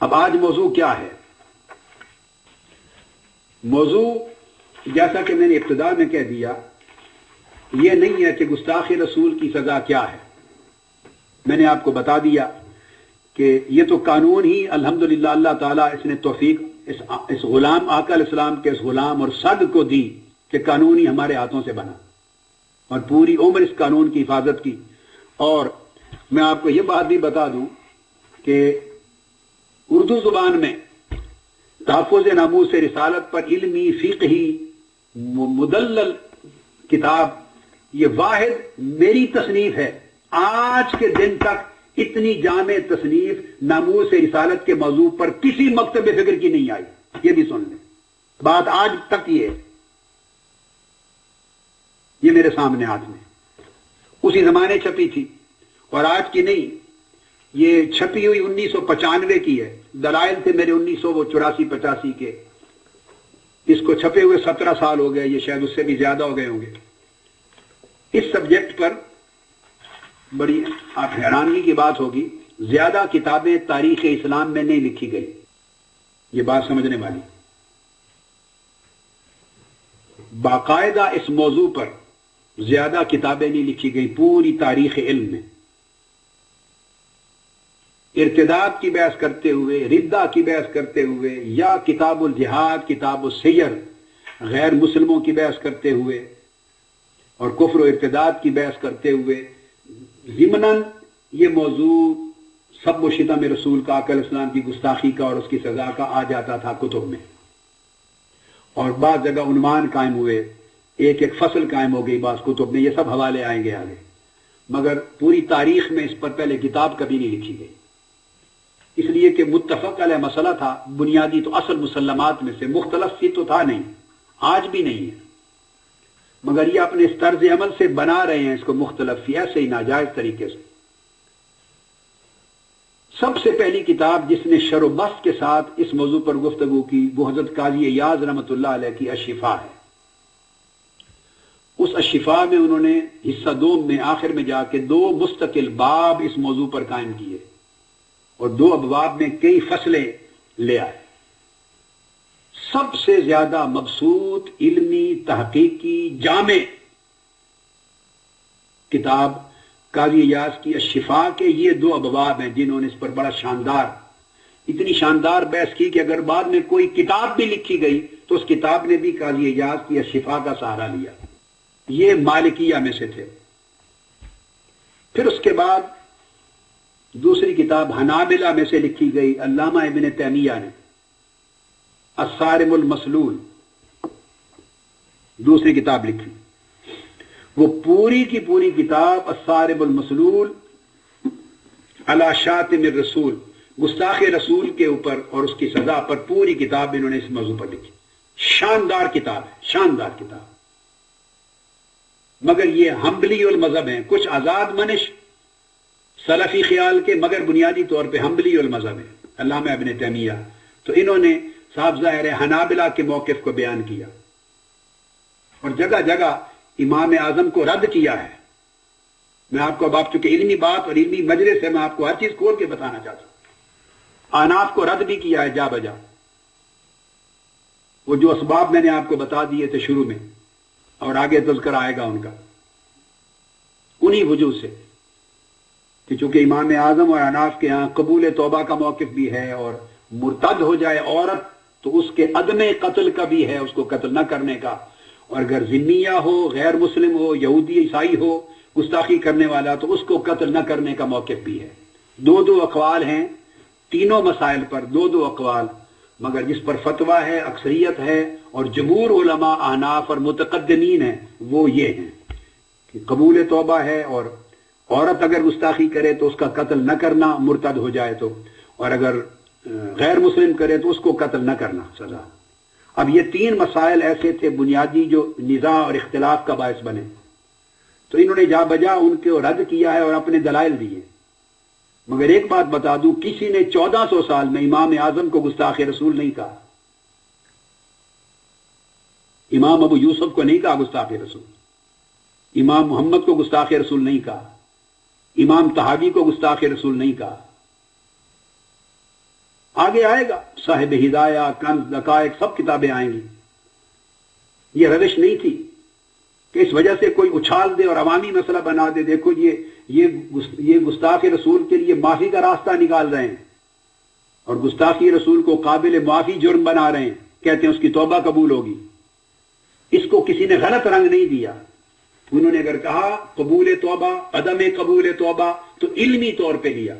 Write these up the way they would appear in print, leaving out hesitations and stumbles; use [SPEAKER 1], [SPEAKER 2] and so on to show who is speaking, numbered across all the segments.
[SPEAKER 1] اب آج موضوع کیا ہے؟ موضوع جیسا کہ میں نے ابتدا میں کہہ دیا، یہ نہیں ہے کہ گستاخ رسول کی سزا کیا ہے. میں نے آپ کو بتا دیا کہ یہ تو قانون ہی الحمدللہ اللہ تعالیٰ اس نے توفیق اس غلام آقا علیہ السلام کے اس غلام اور صد کو دی کہ قانون ہی ہمارے ہاتھوں سے بنا، اور پوری عمر اس قانون کی حفاظت کی. اور میں آپ کو یہ بات بھی بتا دوں کہ اردو زبان میں تحفظ ناموس رسالت پر علمی فقہی مدلل کتاب یہ واحد میری تصنیف ہے. آج کے دن تک اتنی جامع تصنیف ناموس رسالت کے موضوع پر کسی مکتب فکر کی نہیں آئی. یہ بھی سن لیں، بات آج تک یہ ہے. یہ میرے سامنے ہاتھ میں اسی زمانے چھپی تھی اور آج کی نہیں. یہ چھپی ہوئی 1995 کی ہے. دلائل تھے میرے 1984-85 کے. اس کو چھپے ہوئے 17 سال ہو گئے، یہ شاید اس سے بھی زیادہ ہو گئے ہوں گے. اس سبجیکٹ پر بڑی آپ حیرانگی کی بات ہوگی، زیادہ کتابیں تاریخ اسلام میں نہیں لکھی گئی. یہ بات سمجھنے والی. باقاعدہ اس موضوع پر زیادہ کتابیں نہیں لکھی گئی پوری تاریخ علم میں. ارتداد کی بحث کرتے ہوئے، ردہ کی بحث کرتے ہوئے، یا کتاب الجہاد، کتاب السیر، غیر مسلموں کی بحث کرتے ہوئے اور کفر و ارتداد کی بحث کرتے ہوئے، ضمناً یہ موضوع سب و شتم رسول کا آقا علیہ السلام کی گستاخی کا اور اس کی سزا کا آ جاتا تھا کتب میں. اور بعض جگہ عنوان قائم ہوئے، ایک ایک فصل قائم ہو گئی بعض کتب میں. یہ سب حوالے آئیں گے آگے، مگر پوری تاریخ میں اس پر پہلے کتاب کبھی نہیں لکھی گئی. اس لیے کہ متفق علیہ مسئلہ تھا، بنیادی تو اصل مسلمات میں سے. مختلف سی تو تھا نہیں، آج بھی نہیں ہے، مگر یہ اپنے اس طرز عمل سے بنا رہے ہیں اس کو مختلف فی، ایسے ہی ناجائز طریقے سے. سب سے پہلی کتاب جس نے شر و بحث کے ساتھ اس موضوع پر گفتگو کی وہ حضرت قاضی ایاز رحمۃ اللہ علیہ کی الشفا ہے. اس الشفا میں انہوں نے حصہ دوم میں آخر میں جا کے 2 مستقل باب اس موضوع پر قائم کیے اور 2 ابواب میں کئی فصلیں لے آئے. سب سے زیادہ مبسوط، علمی، تحقیقی، جامع کتاب قاضی ایاز کی الشفا کے یہ 2 ابواب ہیں جنہوں نے اس پر بڑا شاندار، اتنی شاندار بحث کی کہ اگر بعد میں کوئی کتاب بھی لکھی گئی تو اس کتاب نے بھی قاضی ایاز کی الشفا کا سہارا لیا. یہ مالکیہ میں سے تھے. پھر اس کے بعد دوسری کتاب حنابلہ میں سے لکھی گئی، علامہ ابن تیمیہ نے الصارم المسلول دوسری کتاب لکھی. وہ پوری کی پوری کتاب الصارم المسلول علی شاتم الرسول، گستاخ رسول کے اوپر اور اس کی سزا پر پوری کتاب انہوں نے اس موضوع پر لکھی. شاندار کتاب ہے، شاندار کتاب. مگر یہ حنبلی المذہب ہیں، کچھ آزاد منش سلفی خیال کے، مگر بنیادی طور پہ حنبلی المذہب ہیں علامہ ابن تیمیہ. تو انہوں نے صاحب ظاہر ہے حنابلہ کے موقف کو بیان کیا اور جگہ جگہ امام اعظم کو رد کیا ہے. میں آپ کو اب آپ چونکہ علمی بات اور علمی مجلس ہے میں آپ کو ہر چیز کھول کے بتانا چاہتا ہوں. احناف کو رد بھی کیا ہے جا بجا. وہ جو اسباب میں نے آپ کو بتا دیے تھے شروع میں اور آگے تذکر آئے گا ان کا، انہی وجوہ سے کہ چونکہ امام اعظم اور احناف کے ہاں قبول توبہ کا موقف بھی ہے اور مرتد ہو جائے عورت تو اس کے عدم قتل کا بھی ہے، اس کو قتل نہ کرنے کا. اور اگر ذمیہ ہو، غیر مسلم ہو، یہودی عیسائی ہو گستاخی کرنے والا تو اس کو قتل نہ کرنے کا موقف بھی ہے. 2 اقوال ہیں تینوں مسائل پر، 2 اقوال. مگر جس پر فتویٰ ہے، اکثریت ہے اور جمہور علماء احناف اور متقدمین ہیں وہ یہ ہیں کہ قبول توبہ ہے اور عورت اگر گستاخی کرے تو اس کا قتل نہ کرنا مرتد ہو جائے تو، اور اگر غیر مسلم کرے تو اس کو قتل نہ کرنا سزا. اب یہ 3 مسائل ایسے تھے بنیادی جو نزاع اور اختلاف کا باعث بنے، تو انہوں نے جا بجا ان کو رد کیا ہے اور اپنے دلائل دیے. مگر ایک بات بتا دوں، کسی نے 1400 سال میں امام اعظم کو گستاخ رسول نہیں کہا، امام ابو یوسف کو نہیں کہا گستاخ رسول، امام محمد کو گستاخ رسول نہیں کہا، امام طحاوی کو گستاخ رسول نہیں کہا. آگے آئے گا صاحب ہدایہ، کنز، دقائق، سب کتابیں آئیں گی۔ یہ روش نہیں تھی کہ اس وجہ سے کوئی اچھال دے اور عوامی مسئلہ بنا دے، دیکھو یہ گستاخ رسول کے لیے معافی کا راستہ نکال رہے ہیں اور گستاخی رسول کو قابل معافی جرم بنا رہے ہیں، کہتے ہیں اس کی توبہ قبول ہوگی۔ اس کو کسی نے غلط رنگ نہیں دیا۔ انہوں نے اگر کہا قبول توبہ، عدم قبول توبہ، تو علمی طور پہ لیا۔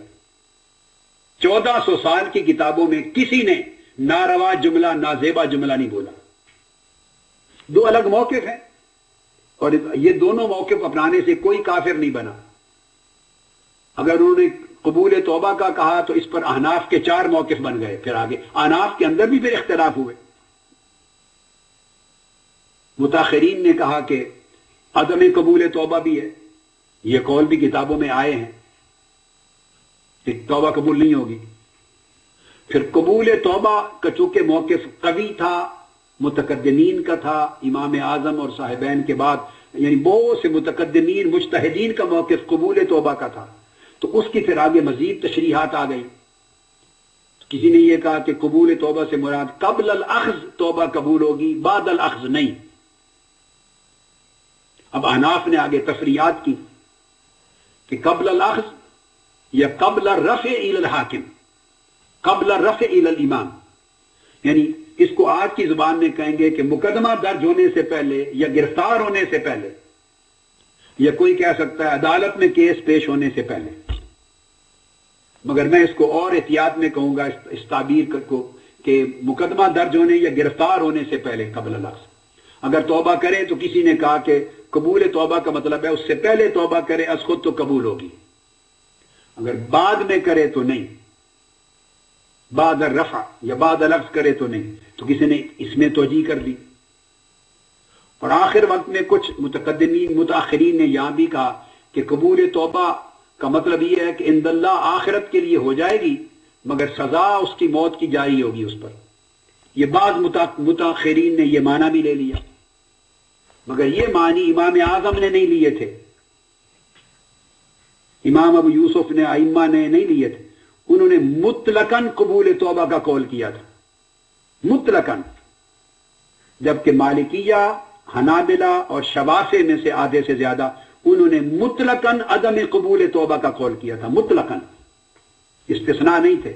[SPEAKER 1] 1400 سال کی کتابوں میں کسی نے ناروا جملہ، نازیبا جملہ نہیں بولا۔ دو الگ موقف ہیں اور یہ دونوں موقف اپنانے سے کوئی کافر نہیں بنا۔ اگر انہوں نے قبول توبہ کا کہا تو اس پر احناف کے 4 موقف بن گئے، پھر آگے احناف کے اندر بھی پھر اختلاف ہوئے۔ متاخرین نے کہا کہ عدم قبول توبہ بھی ہے، یہ قول بھی کتابوں میں آئے ہیں کہ توبہ قبول نہیں ہوگی۔ پھر قبول توبہ کا چونکہ موقف قوی تھا، متقدمین کا تھا، امام اعظم اور صاحبین کے بعد یعنی بہت سے متقدمین مجتہدین کا موقف قبول توبہ کا تھا، تو اس کی پھر آگے مزید تشریحات آ گئی۔ کسی نے یہ کہا کہ قبول توبہ سے مراد قبل الاخذ توبہ قبول ہوگی، بعد الاخذ نہیں۔ اب احناف نے آگے تفریعات کی کہ قبل الاخذ یا قبل الرفع الى الحاکم، قبل الرفع الى الامام، یعنی اس کو آج کی زبان میں کہیں گے کہ مقدمہ درج ہونے سے پہلے یا گرفتار ہونے سے پہلے، یا کوئی کہہ سکتا ہے عدالت میں کیس پیش ہونے سے پہلے، مگر میں اس کو اور احتیاط میں کہوں گا اس تعبیر کو کہ مقدمہ درج ہونے یا گرفتار ہونے سے پہلے قبل الاخذ۔ اگر توبہ کرے تو کسی نے کہا کہ قبول توبہ کا مطلب ہے اس سے پہلے توبہ کرے از خود تو قبول ہوگی، اگر بعد میں کرے تو نہیں، بعد الرفع یا بعد الاخذ کرے تو نہیں، تو کسی نے اس میں توجیہ کر دی۔ اور آخر وقت میں کچھ متقدمین متاخرین نے یہاں بھی کہا کہ قبول توبہ کا مطلب یہ ہے کہ عند اللہ آخرت کے لیے ہو جائے گی، مگر سزا اس کی موت کی جاری ہوگی اس پر۔ یہ بعض متاخرین نے یہ معنی بھی لے لیا، مگر یہ معنی امام اعظم نے نہیں لیے تھے، امام ابو یوسف نے، ائمہ نے نہیں لیے تھے۔ انہوں نے مطلقاً قبول توبہ کا قول کیا تھا، مطلقاً، جبکہ مالکیہ، حنابلہ اور شوافع میں سے آدھے سے زیادہ انہوں نے مطلقاً عدم قبول توبہ کا قول کیا تھا، مطلقاً، استثناء نہیں تھے۔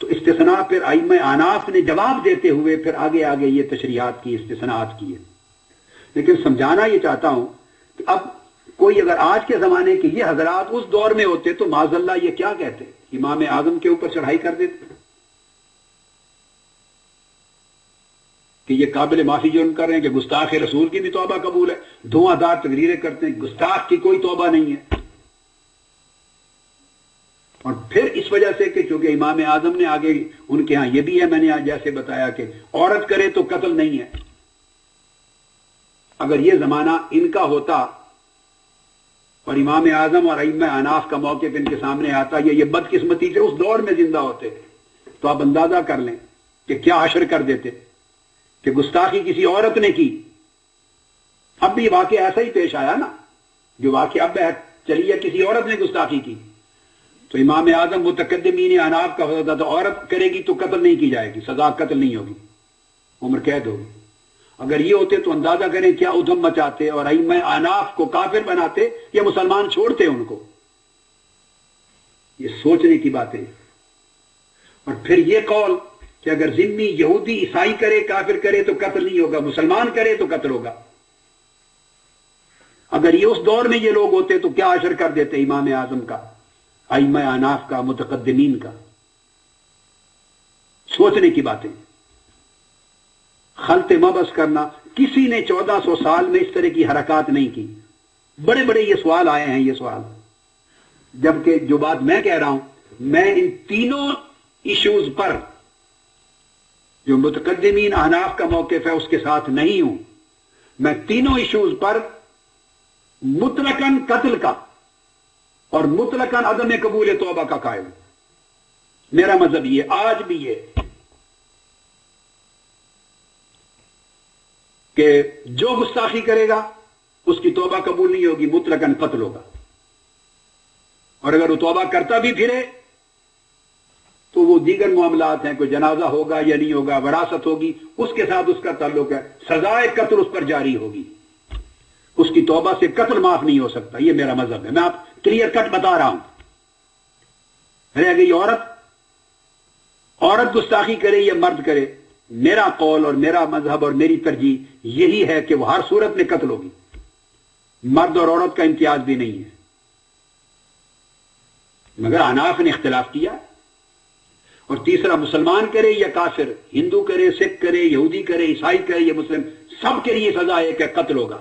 [SPEAKER 1] تو استثناء پھر ائمہ احناف نے جواب دیتے ہوئے پھر آگے آگے یہ تشریحات کی، استثناءات کی ہے۔ لیکن سمجھانا یہ چاہتا ہوں کہ اب کوئی اگر آج کے زمانے کے یہ حضرات اس دور میں ہوتے تو معاذ اللہ یہ کیا کہتے، امام اعظم کے اوپر چڑھائی کر دیتے کہ یہ قابل معافی جرم کر رہے ہیں، کہ گستاخ رسول کی بھی توبہ قبول ہے، دھواں دار تقریریں کرتے ہیں، گستاخ کی کوئی توبہ نہیں ہے۔ اور پھر اس وجہ سے کہ چونکہ امام اعظم نے آگے ان کے ہاں یہ بھی ہے، میں نے آج جیسے بتایا کہ عورت کرے تو قتل نہیں ہے۔ اگر یہ زمانہ ان کا ہوتا اور امام اعظم اور ائمہ احناف کا موقف ان کے سامنے آتا، یہ بدقسمتی سے اس دور میں زندہ ہوتے، تو آپ اندازہ کر لیں کہ کیا حشر کر دیتے کہ گستاخی کسی عورت نے کی۔ اب بھی واقعہ ایسا ہی پیش آیا نا، جو واقعہ اب چلیے کسی عورت نے گستاخی کی تو امام اعظم متقدمین احناف کا ہوتا تو عورت کرے گی تو قتل نہیں کی جائے گی، سزا قتل نہیں ہوگی، عمر قید ہوگی۔ اگر یہ ہوتے تو اندازہ کریں کیا ادھم مچاتے اور ائمہ احناف کو کافر بناتے یا مسلمان چھوڑتے ان کو۔ یہ سوچنے کی باتیں۔ اور پھر یہ قول کہ اگر ذمی یہودی عیسائی کرے، کافر کرے تو قتل نہیں ہوگا، مسلمان کرے تو قتل ہوگا۔ اگر یہ اس دور میں یہ لوگ ہوتے تو کیا حشر کر دیتے امام اعظم کا، ائمہ احناف کا، متقدمین کا۔ سوچنے کی باتیں، خلط مبس کرنا۔ کسی نے 1400 سال میں اس طرح کی حرکات نہیں کی۔ بڑے بڑے یہ سوال آئے ہیں، یہ سوال، جبکہ جو بات میں کہہ رہا ہوں، میں ان تینوں ایشوز پر جو متقدمین احناف کا موقف ہے اس کے ساتھ نہیں ہوں۔ میں تینوں ایشوز پر مطلقاً قتل کا اور مطلقاً عدم قبول توبہ کا قائل ہوں۔ میرا مذہب یہ آج بھی یہ کہ جو گستاخی کرے گا اس کی توبہ قبول نہیں ہوگی، مطلقاً قتل ہوگا، اور اگر وہ توبہ کرتا بھی پھرے تو وہ دیگر معاملات ہیں، کوئی جنازہ ہوگا یا نہیں ہوگا، وراثت ہوگی، اس کے ساتھ اس کا تعلق ہے، سزائے قتل اس پر جاری ہوگی، اس کی توبہ سے قتل معاف نہیں ہو سکتا. یہ میرا مذہب ہے، میں آپ کلیئر کٹ بتا رہا ہوں. رہ گئی عورت گستاخی کرے یا مرد کرے، میرا قول اور میرا مذہب اور میری ترجیح یہی ہے کہ وہ ہر صورت میں قتل ہوگی، مرد اور عورت کا امتیاز بھی نہیں ہے. مگر احناف نے اختلاف کیا. اور تیسرا، مسلمان کرے یا کافر، ہندو کرے، سکھ کرے، یہودی کرے، عیسائی کرے یا مسلم، سب کے لیے سزا ہے کہ قتل ہوگا.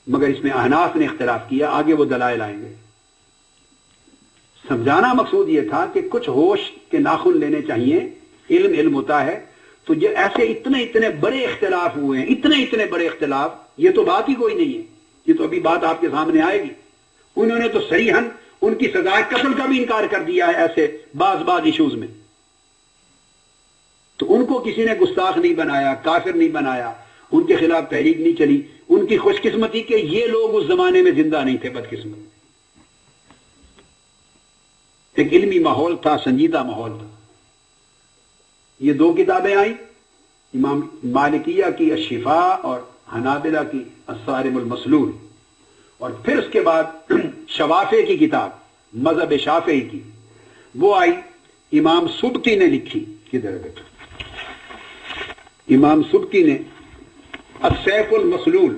[SPEAKER 1] مگر اس میں احناف نے اختلاف کیا. آگے وہ دلائل آئیں گے. سمجھانا مقصود یہ تھا کہ کچھ ہوش کے ناخن لینے چاہیے. علم ہوتا ہے. تو یہ ایسے اتنے بڑے اختلاف ہوئے ہیں، اتنے بڑے اختلاف، یہ تو بات ہی کوئی نہیں ہے. یہ تو ابھی بات آپ کے سامنے آئے گی. انہوں نے تو صریحاً ان کی سزائے قتل کا بھی انکار کر دیا ہے ایسے بعض ایشوز میں. تو ان کو کسی نے گستاخ نہیں بنایا، کافر نہیں بنایا، ان کے خلاف تحریک نہیں چلی. ان کی خوش قسمتی کہ یہ لوگ اس زمانے میں زندہ نہیں تھے، بدقسمت. ایک علمی ماحول تھا، سنجیدہ ماحول تھا. یہ دو کتابیں آئیں، امام مالکیہ کی الشفاء اور حنابلہ کی الصارم المسلول. اور پھر اس کے بعد شوافع کی کتاب، مذہب شافعی کی، وہ آئی، امام سبکی نے لکھی. کدھر بیٹھا امام سبکی نے السیف المسلول،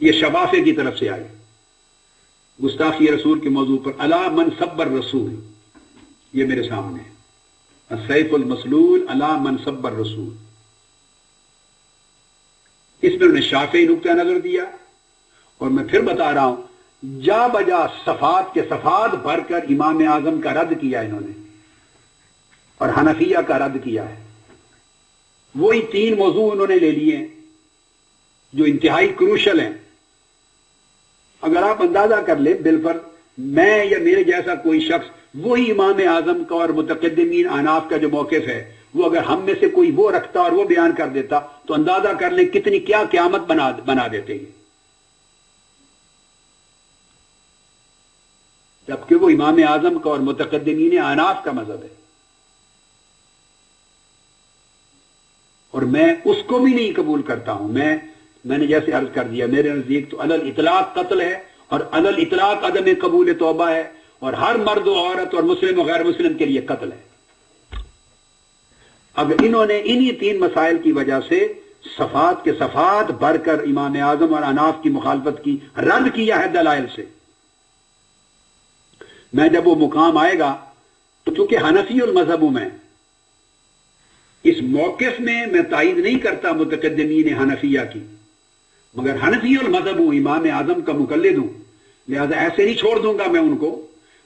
[SPEAKER 1] یہ شوافع کی طرف سے آئی، گستاخی رسول کے موضوع پر. الا من سب الرسول، یہ میرے سامنے ہے، السیف المسلول الا من سب الرسول. اس میں انہوں نے شافعی نقطہ نظر دیا. اور میں پھر بتا رہا ہوں، جا بجا صفات کے صفات بھر کر امام اعظم کا رد کیا انہوں نے، اور حنفیہ کا رد کیا ہے. وہی تین موضوع انہوں نے لے لیے ہیں جو انتہائی کروشل ہیں. اگر آپ اندازہ کر لیں بالفرض میں یا میرے جیسا کوئی شخص وہی امام اعظم کا اور متقدمین احناف کا جو موقف ہے وہ اگر ہم میں سے کوئی وہ رکھتا اور وہ بیان کر دیتا تو اندازہ کر لیں کتنی کیا قیامت بنا دیتے ہیں. جبکہ وہ امام اعظم کا اور متقدمین احناف کا مذہب ہے. اور میں اس کو بھی نہیں قبول کرتا ہوں. میں نے جیسے عرض کر دیا، میرے نزدیک تو علی الاطلاق قتل ہے اور علی الاطلاق عدم قبول توبہ ہے، اور ہر مرد و عورت اور مسلم و غیر مسلم کے لیے قتل ہے. اب انہوں نے انہی تین مسائل کی وجہ سے صفات کے صفات بھر کر امام اعظم اور احناف کی مخالفت کی، رد کیا ہے دلائل سے. میں جب وہ مقام آئے گا تو چونکہ حنفی المذہب ہوں میں، اس موقف میں تائید نہیں کرتا متقدمین حنفیہ کی، مگر حنفی المذہب ہوں، امام اعظم کا مقلد ہوں، لہذا ایسے نہیں چھوڑ دوں گا میں ان کو.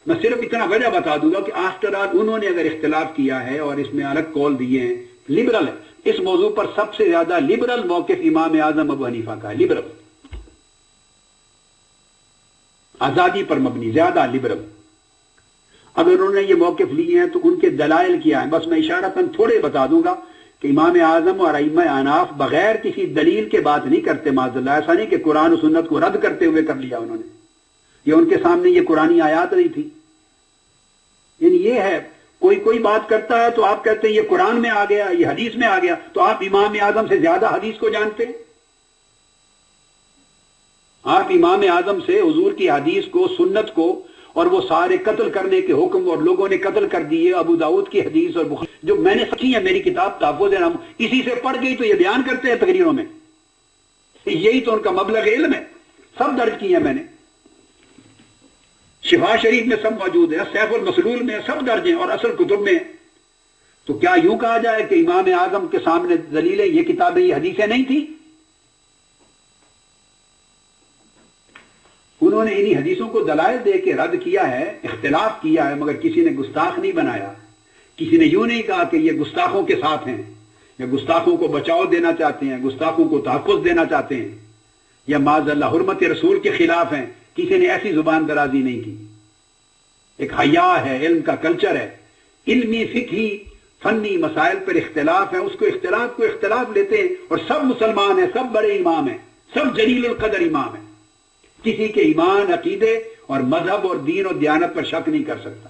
[SPEAKER 1] میں صرف اتنا وجہ بتا دوں گا کہ آفٹر آل انہوں نے اگر اختلاف کیا ہے اور اس میں الگ قول دیے ہیں، لبرل ہے اس موضوع پر. سب سے زیادہ لبرل موقف امام اعظم ابو حنیفہ کا ہے، لبرل، آزادی پر مبنی، زیادہ لبرل. اگر انہوں نے یہ موقف لیے ہیں تو ان کے دلائل کیا ہیں. بس میں اشارتاً تھوڑے بتا دوں گا کہ امام اعظم اور ائمہ احناف بغیر کسی دلیل کے بات نہیں کرتے. معاذ اللہ، ایسا نہیں کہ قرآن و سنت کو رد کرتے ہوئے کر لیا انہوں نے، یہ ان کے سامنے یہ قرآنی آیات نہیں تھی. یعنی یہ ہے کوئی بات کرتا ہے تو آپ کہتے ہیں یہ قرآن میں آ گیا، یہ حدیث میں آ گیا، تو آپ امام اعظم سے زیادہ حدیث کو جانتے ہیں. آپ امام اعظم سے حضور کی حدیث کو، سنت کو، اور وہ سارے قتل کرنے کے حکم اور لوگوں نے قتل کر دیے، ابو داؤد کی حدیث اور بخاری جو میں نے سچی ہے، میری کتاب تحفظ نام اسی سے پڑھ گئی تو یہ بیان کرتے ہیں تقریروں میں. یہی تو ان کا مبلغ علم ہے. سب درج کی ہیں میں نے، شفا شریف میں سب موجود ہے، سیف المسلول میں سب درج ہیں اور اصل کتب میں. تو کیا یوں کہا جائے کہ امام اعظم کے سامنے دلیلیں یہ کتابیں، یہ حدیثیں نہیں تھی؟ انہوں نے انہی حدیثوں کو دلائل دے کے رد کیا ہے، اختلاف کیا ہے، مگر کسی نے گستاخ نہیں بنایا. کسی نے یوں نہیں کہا کہ یہ گستاخوں کے ساتھ ہیں، یا گستاخوں کو بچاؤ دینا چاہتے ہیں، گستاخوں کو تحفظ دینا چاہتے ہیں، یا معاذ اللہ حرمت رسول کے خلاف ہیں. کسی نے ایسی زبان درازی نہیں کی. ایک حیا ہے، علم کا کلچر ہے. علمی فقہی فنی مسائل پر اختلاف ہے، اس کو اختلاف لیتے ہیں، اور سب مسلمان ہیں، سب بڑے امام ہیں، سب جلیل القدر امام ہیں. کسی کے ایمان، عقیدے اور مذہب اور دین اور دیانت پر شک نہیں کر سکتا.